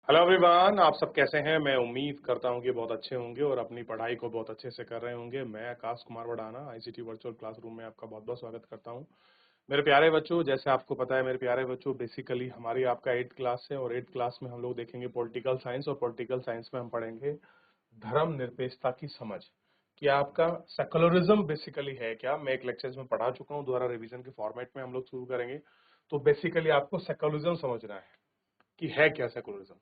Hello everyone, आप सब कैसे हैं। मैं उम्मीद करता हूं कि बहुत अच्छे होंगे और अपनी पढ़ाई को बहुत अच्छे से कर रहे होंगे। मैं Akash Kumar वडाना ICT virtual classroom में आपका बहुत बहुत स्वागत करता हूं। मेरे प्यारे बच्चों, जैसे आपको पता है मेरे प्यारे बच्चों, बेसिकली हमारी आपका 8th क्लास है और 8th क्लास में हम लोग देखेंगे पॉलिटिकल साइंस, और पॉलिटिकल साइंस में हम पढ़ेंगे धर्म निरपेक्षता की समझ कि आपका सेकुलरिज्म बेसिकली है क्या। मैं एक लेक्चर में पढ़ा चुका हूँ, दोबारा रिवीजन के फॉर्मेट में हम लोग शुरू करेंगे। तो बेसिकली आपको सेकुलरिज्म समझना है कि है क्या सेकुलरिज्म।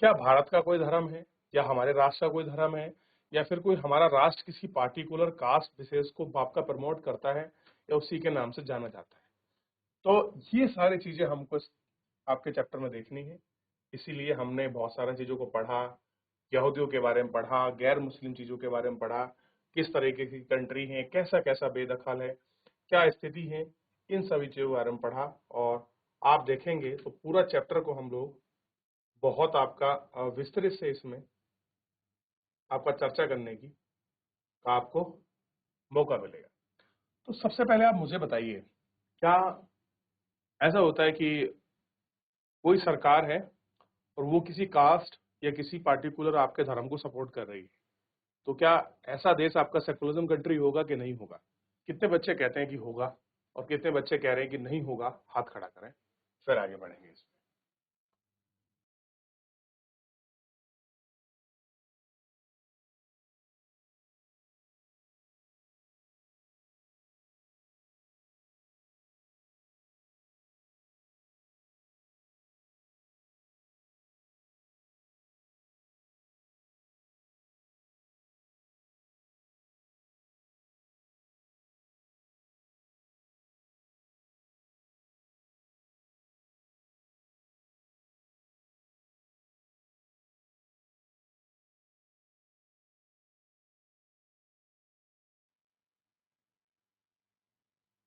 क्या भारत का कोई धर्म है, या हमारे राष्ट्र का कोई धर्म है, या फिर कोई हमारा राष्ट्र किसी पार्टिकुलर कास्ट विशेष को आपका प्रमोट करता है या उसी के नाम से जाना जाता है। तो ये सारी चीजें हमको आपके चैप्टर में देखनी है। इसीलिए हमने बहुत सारी चीजों को पढ़ा, यहूदियों के बारे में पढ़ा, गैर मुस्लिम चीजों के बारे में पढ़ा, किस तरीके की कंट्री है, कैसा कैसा बेदखल है, क्या स्थिति है, इन सभी चीजों के बारे में पढ़ा। और आप देखेंगे तो पूरा चैप्टर को हम लोग बहुत आपका विस्तृत से इसमें आपका चर्चा करने की का आपको मौका मिलेगा। तो सबसे पहले आप मुझे बताइए, क्या ऐसा होता है कि कोई सरकार है और वो किसी कास्ट या किसी पार्टिकुलर आपके धर्म को सपोर्ट कर रही है, तो क्या ऐसा देश आपका सेकुलरिज्म कंट्री होगा कि नहीं होगा? कितने बच्चे कहते हैं कि होगा और कितने बच्चे कह रहे हैं कि नहीं होगा? हाथ खड़ा करें, फिर आगे बढ़ेंगे इसमें।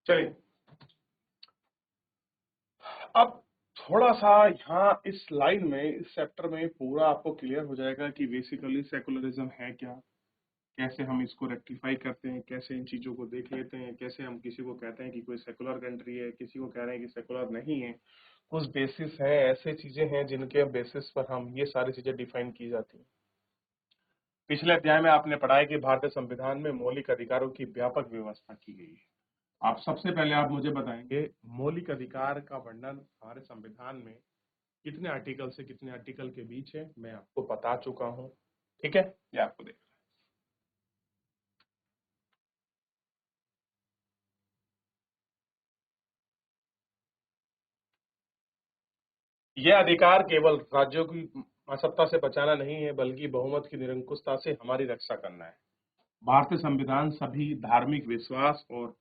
चलिए, अब थोड़ा सा यहाँ इस लाइन में, इस चैप्टर में पूरा आपको क्लियर हो जाएगा कि बेसिकली सेकुलरिज्म है क्या, कैसे हम इसको रेक्टिफाई करते हैं, कैसे इन चीजों को देख लेते हैं, कैसे हम किसी को कहते हैं कि कोई सेकुलर कंट्री है, किसी को कह रहे हैं कि सेकुलर नहीं है। कुछ बेसिस हैं, ऐसे चीजें हैं जिनके बेसिस पर हम ये सारी चीजें डिफाइन की जाती हैं। पिछले अध्याय में आपने पढ़ा है कि भारतीय संविधान में मौलिक अधिकारों की व्यापक व्यवस्था की गई है। आप सबसे पहले आप मुझे बताएंगे मौलिक अधिकार का वर्णन हमारे संविधान में कितने आर्टिकल से कितने आर्टिकल के बीच है। मैं आपको बता चुका हूं, ठीक है, ये आपको देख। यह अधिकार केवल राज्यों की सत्ता से बचाना नहीं है, बल्कि बहुमत की निरंकुशता से हमारी रक्षा करना है। भारतीय संविधान सभी धार्मिक विश्वास और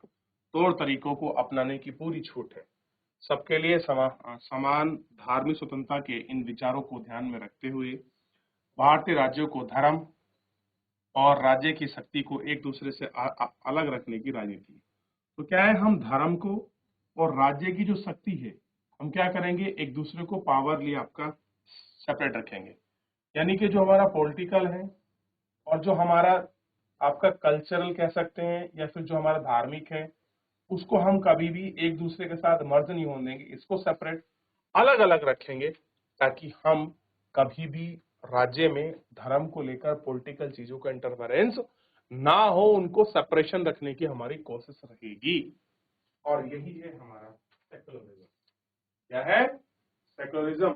तौर तरीकों को अपनाने की पूरी छूट है। सबके लिए समान धार्मिक स्वतंत्रता के इन विचारों को ध्यान में रखते हुए भारतीय राज्यों को धर्म और राज्य की शक्ति को एक दूसरे से अलग रखने की राजनीति है। तो क्या है, हम धर्म को और राज्य की जो शक्ति है, हम क्या करेंगे, एक दूसरे को पावरली आपका सेपरेट रखेंगे। यानी कि जो हमारा पॉलिटिकल है और जो हमारा आपका कल्चरल कह सकते हैं, या फिर जो हमारा धार्मिक है, उसको हम कभी भी एक दूसरे के साथ मर्ज नहीं होने देंगे, इसको सेपरेट अलग अलग रखेंगे, ताकि हम कभी भी राज्य में धर्म को लेकर पॉलिटिकल चीजों का इंटरफेरेंस ना हो, उनको सेपरेशन रखने की हमारी कोशिश रहेगी। और यही है हमारा सेकुलरिज्म। क्या है सेकुलरिज्म?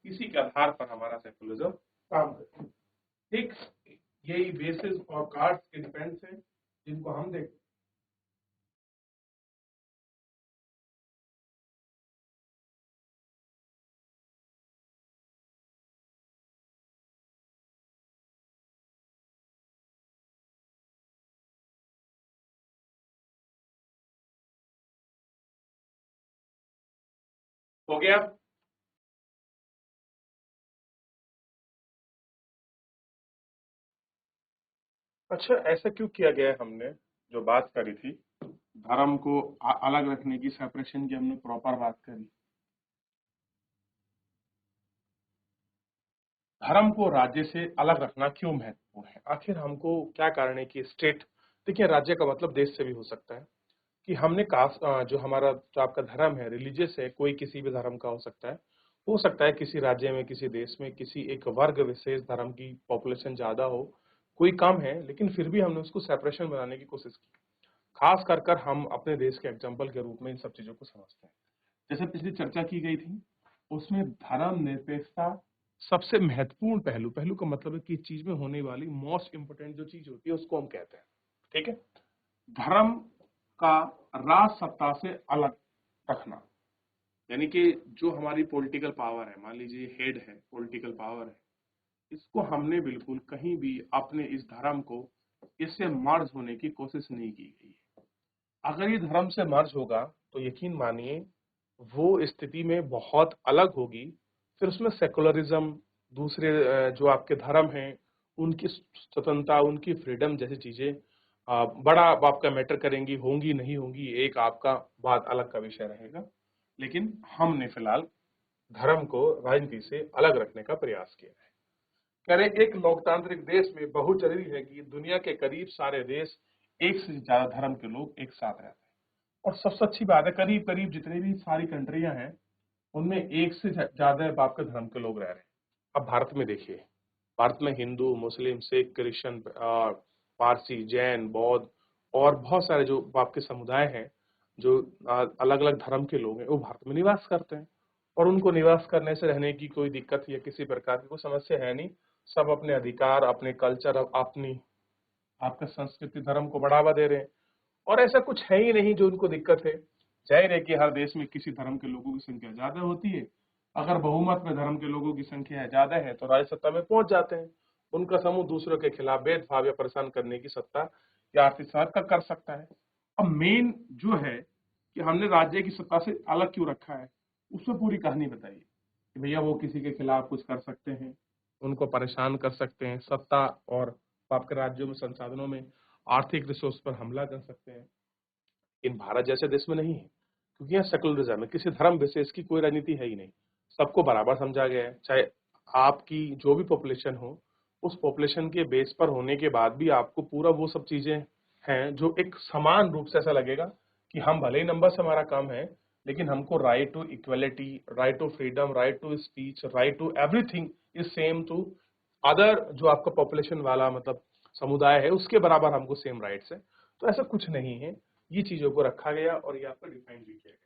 इसी के आधार पर हमारा सेकुलरिज्म काम करता है। ठीक, यही बेसिस और कार्ड्स के डिपेंड्स है जिनको हम देखते हैं। हो गया? अच्छा, ऐसा क्यों किया गया है? हमने जो बात करी थी धर्म को अलग रखने की, सेपरेशन की, हमने प्रॉपर बात करी। धर्म को राज्य से अलग रखना क्यों महत्वपूर्ण है? आखिर हमको क्या कारण है कि स्टेट, देखिए राज्य का मतलब देश से भी हो सकता है, कि हमने कास्ट जो हमारा जो आपका धर्म है, रिलीजियस है, कोई किसी भी धर्म का हो सकता है, हो सकता है किसी राज्य में, किसी देश में, किसी एक वर्ग विशेष धर्म की पॉपुलेशन ज़्यादा हो, कोई कम है, लेकिन फिर भी हमने उसको सेपरेशन बनाने की कोशिश की। खास कर हम अपने देश के एग्जाम्पल के रूप में इन सब चीज़ों को समझते हैं। जैसे पिछली चर्चा की गई थी, उसमें धर्मनिरपेक्षता सबसे महत्वपूर्ण पहलू, पहलू का मतलब है कि चीज़ में होने वाली मोस्ट इम्पोर्टेंट जो चीज़ होती है उसको हम कहते हैं, ठीक है? धर्म का राज सत्ता से अलग रखना, यानी कि जो हमारी पॉलिटिकल पावर है, मान लीजिए हेड है, पॉलिटिकल पावर है, इसको हमने बिल्कुल कहीं भी अपने इस धर्म को इससे मर्ज होने की कोशिश नहीं की गई है। अगर ये धर्म से मर्ज होगा तो यकीन मानिए वो स्थिति में बहुत अलग होगी। फिर उसमें सेकुलरिज्म, दूसरे जो आपके धर्म हैं, उनकी स्वतंत्रता, उनकी फ्रीडम जैसी चीजें बड़ा आपका मैटर करेंगी, होंगी नहीं होंगी, एक आपका बात अलग का विषय रहेगा। लेकिन हमने फिलहाल धर्म को राजनीति से अलग रखने का प्रयास किया है। कह रहे एक लोकतांत्रिक देश में बहुत जरूरी है कि दुनिया के करीब सारे देश एक से ज्यादा धर्म के लोग एक साथ रहते हैं। और सबसे अच्छी बात है, करीब करीब जितनी भी सारी कंट्रियां हैं उनमें एक से ज्यादा आपके धर्म के लोग रह रहे हैं। अब भारत में देखिए, भारत में हिंदू, मुस्लिम, सिख, क्रिश्चियन, पारसी, जैन, बौद्ध और बहुत सारे जो आपके समुदाय हैं, जो अलग अलग धर्म के लोग हैं, वो भारत में निवास करते हैं। और उनको निवास करने से रहने की कोई दिक्कत या किसी प्रकार की कोई समस्या है नहीं। सब अपने अधिकार, अपने कल्चर, अपनी आपके संस्कृति, धर्म को बढ़ावा दे रहे हैं। और ऐसा कुछ है ही नहीं जो उनको दिक्कत है। जाहिर है कि हर देश में किसी धर्म के लोगों की संख्या ज्यादा होती है। अगर बहुमत में धर्म के लोगों की संख्या ज्यादा है तो राज्य सत्ता में पहुंच जाते हैं। उनका समूह दूसरों के खिलाफ भेदभाव या परेशान करने की सत्ता या आर्थिक सहायता कर सकता है। अब मेन जो है कि हमने राज्य की सत्ता से अलग क्यों रखा है, उसमें पूरी कहानी बताइए कि भैया वो किसी के खिलाफ कुछ कर सकते हैं, उनको परेशान कर सकते हैं, सत्ता और आपके राज्यों में संसाधनों में आर्थिक रिसोर्स पर हमला कर सकते हैं। इन भारत जैसे देश में नहीं है, क्योंकि यहाँ सेकुलरिज्म है, किसी धर्म विशेष की कोई राजनीति है ही नहीं। सबको बराबर समझा गया है, चाहे आपकी जो भी पॉपुलेशन हो, उस पॉपुलेशन के बेस पर होने के बाद भी आपको पूरा वो सब चीजें हैं जो एक समान रूप से ऐसा लगेगा कि हम भले ही नंबर से हमारा कम है, लेकिन हमको right to equality, right to freedom, right to speech, right to everything is same to other जो आपका पॉपुलेशन वाला मतलब समुदाय है उसके बराबर हमको सेम राइट्स है। तो ऐसा कुछ नहीं है, ये चीजों को रखा गया और ये आपको डिफाइन भी किया गया।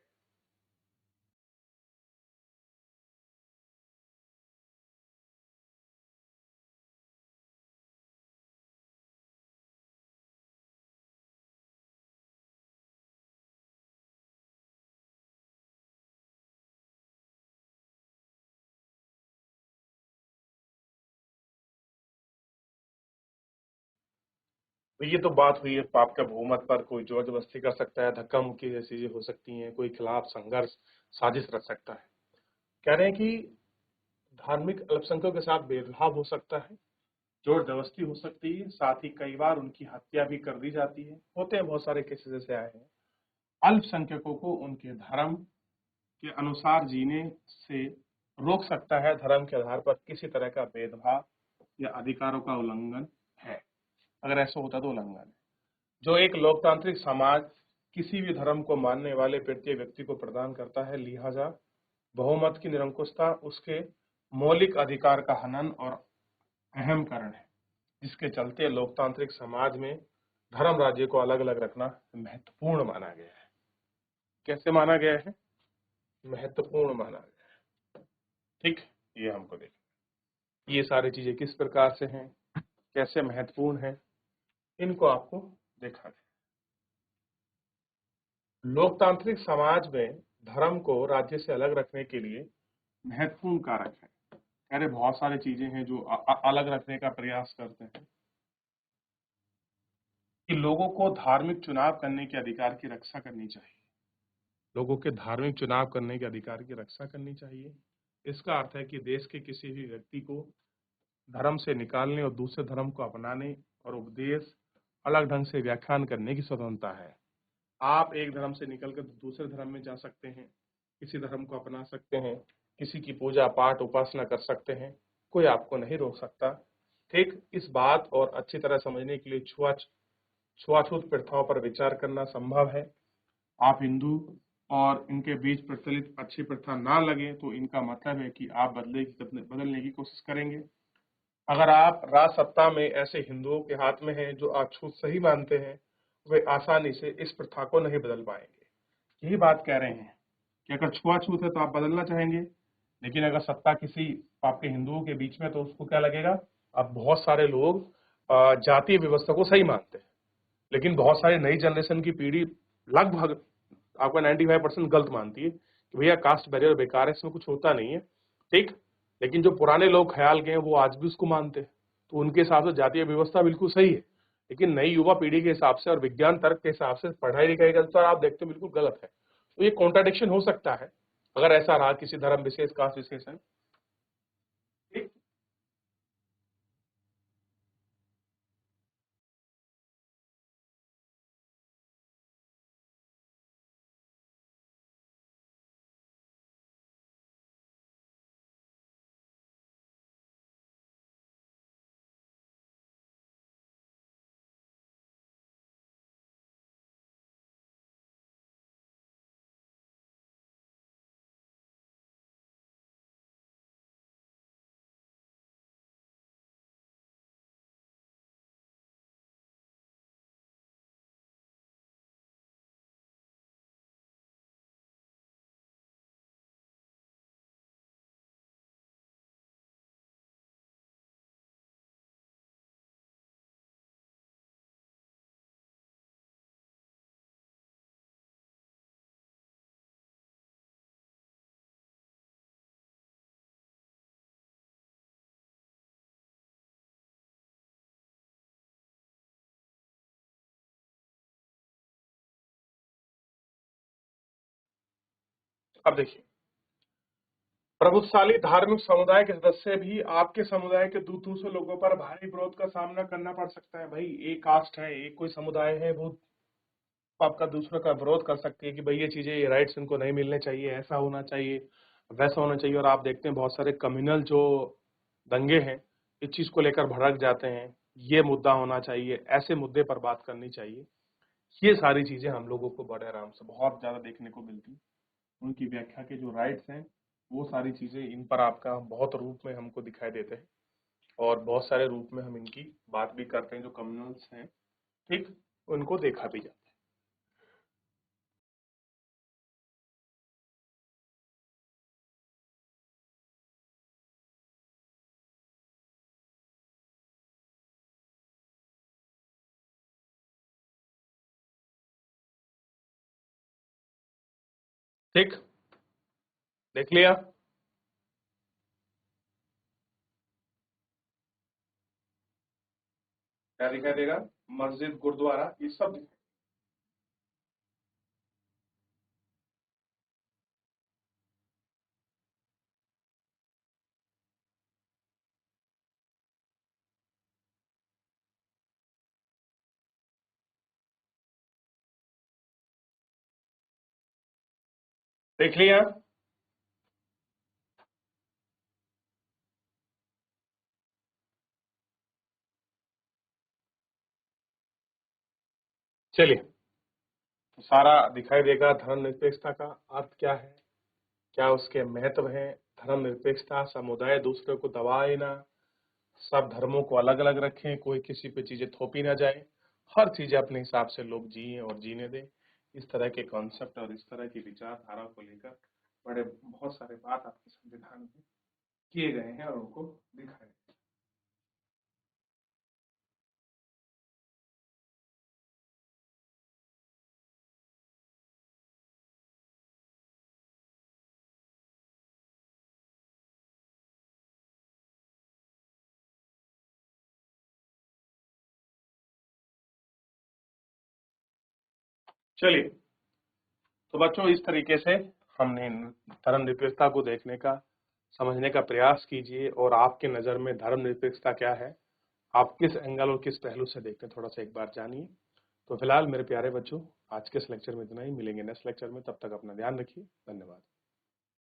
तो ये तो बात हुई है पाप के बहुमत पर, कोई जोर जबरदस्ती कर सकता है, धक्का मुक्की जैसी चीजें हो सकती हैं, कोई खिलाफ संघर्ष, साजिश रच सकता है। कह रहे हैं कि धार्मिक अल्पसंख्यकों के साथ भेदभाव हो सकता है, जोर जबरदस्ती हो सकती है, साथ ही कई बार उनकी हत्या भी कर दी जाती है, होते हैं बहुत सारे केसेस ऐसे आए हैं। अल्पसंख्यकों को उनके धर्म के अनुसार जीने से रोक सकता है, धर्म के आधार पर किसी तरह का भेदभाव या अधिकारों का उल्लंघन है। अगर ऐसा होता तो उल्लंघन है। जो एक लोकतांत्रिक समाज किसी भी धर्म को मानने वाले प्रत्येक व्यक्ति को प्रदान करता है, लिहाजा बहुमत की निरंकुशता उसके मौलिक अधिकार का हनन और अहम कारण है, जिसके चलते लोकतांत्रिक समाज में धर्म राज्य को अलग अलग रखना महत्वपूर्ण माना गया है। कैसे माना गया है? महत्वपूर्ण माना गया है। ठीक, ये हमको देखना, ये सारी चीजें किस प्रकार से हैं, कैसे महत्वपूर्ण है, इनको आपको देखा है। लोकतांत्रिक समाज में धर्म को राज्य से अलग रखने के लिए महत्वपूर्ण कारक है। अरे बहुत सारी चीजें हैं जो अलग रखने का प्रयास करते हैं कि लोगों को धार्मिक चुनाव करने के अधिकार की रक्षा करनी चाहिए। लोगों के धार्मिक चुनाव करने के अधिकार की रक्षा करनी चाहिए। इसका अर्थ है कि देश के किसी भी व्यक्ति को धर्म से निकालने और दूसरे धर्म को अपनाने और उपदेश अलग ढंग से व्याख्यान करने की स्वतंत्रता है। आप एक धर्म से निकलकर दूसरे धर्म में जा सकते हैं, किसी धर्म को अपना सकते हैं, किसी की पूजा पाठ उपासना कर सकते हैं, कोई आपको नहीं रोक सकता। ठीक इस बात और अच्छी तरह समझने के लिए छुआछूत प्रथाओं पर विचार करना संभव है। आप हिंदू और इनके बीच प्रचलित अच्छी प्रथा ना लगे तो इनका मतलब है कि आप बदलने की कोशिश करेंगे। अगर आप राज सत्ता में ऐसे हिंदुओं के हाथ में हैं जो अछूत सही मानते हैं, वे आसानी से इस प्रथा को नहीं बदल पाएंगे। यही बात कह रहे हैं कि अगर छुआछूत है तो आप बदलना चाहेंगे, लेकिन अगर सत्ता किसी आपके हिंदुओं के बीच में तो उसको क्या लगेगा। अब बहुत सारे लोग जातीय व्यवस्था को सही मानते हैं, लेकिन बहुत सारी नई जनरेशन की पीढ़ी लगभग आपका 95% गलत मानती है कि भैया कास्ट बैरियर बेकार है, इसमें कुछ होता नहीं है। ठीक, लेकिन जो पुराने लोग ख्याल के हैं वो आज भी उसको मानते हैं, तो उनके हिसाब से जातीय व्यवस्था बिल्कुल सही है। लेकिन नई युवा पीढ़ी के हिसाब से और विज्ञान तर्क के हिसाब से पढ़ाई लिखाई का अनुसार आप देखते हो बिल्कुल गलत है। तो ये कॉन्ट्राडिक्शन हो सकता है अगर ऐसा रहा किसी धर्म विशेष, कास्ट विशेष है। ठीक, अब देखिए, प्रभुशाली धार्मिक समुदाय के सदस्य भी आपके समुदाय के दूसरे लोगों पर भारी विरोध का सामना करना पड़ सकता है। भाई एक कास्ट है, एक कोई समुदाय है, वो आपका दूसरों का विरोध कर सकती है कि भाई ये चीजें, ये राइट्स इनको नहीं मिलने चाहिए, ऐसा होना चाहिए, वैसा होना चाहिए। और आप देखते हैं बहुत सारे कम्युनल जो दंगे हैं इस चीज को लेकर भड़क जाते हैं, ये मुद्दा होना चाहिए, ऐसे मुद्दे पर बात करनी चाहिए। ये सारी चीजें हम लोगों को बड़े आराम से बहुत ज्यादा देखने को मिलती हैं। उनकी व्याख्या के जो राइट्स हैं वो सारी चीजें इन पर आपका बहुत रूप में हमको दिखाई देते हैं, और बहुत सारे रूप में हम इनकी बात भी करते हैं जो कम्युनल्स हैं। ठीक, उनको देखा भी जाता है। ठीक, देख लिया। क्या दिखाई देगा? मस्जिद, गुरुद्वारा, ये सब देख लिया। चलिए, तो सारा दिखाई देगा धर्मनिरपेक्षता का अर्थ क्या है, क्या उसके महत्व है। धर्मनिरपेक्षता, समुदाय दूसरे को दबाए ना, सब धर्मों को अलग अलग रखें, कोई किसी पे चीजें थोपी ना जाए, हर चीजें अपने हिसाब से लोग जिए और जीने दें। इस तरह के कॉन्सेप्ट और इस तरह की विचारधारा को लेकर बड़े बहुत सारे बात आपके संविधान में किए गए हैं और उनको दिखाए गए हैं। चलिए, तो बच्चों इस तरीके से हमने धर्मनिरपेक्षता को देखने का, समझने का प्रयास कीजिए, और आपके नज़र में धर्मनिरपेक्षता क्या है, आप किस एंगल और किस पहलू से देखते हैं, थोड़ा सा एक बार जानिए। तो फिलहाल मेरे प्यारे बच्चों, आज के इस लेक्चर में इतना ही। मिलेंगे नेक्स्ट लेक्चर में, तब तक अपना ध्यान रखिए। धन्यवाद।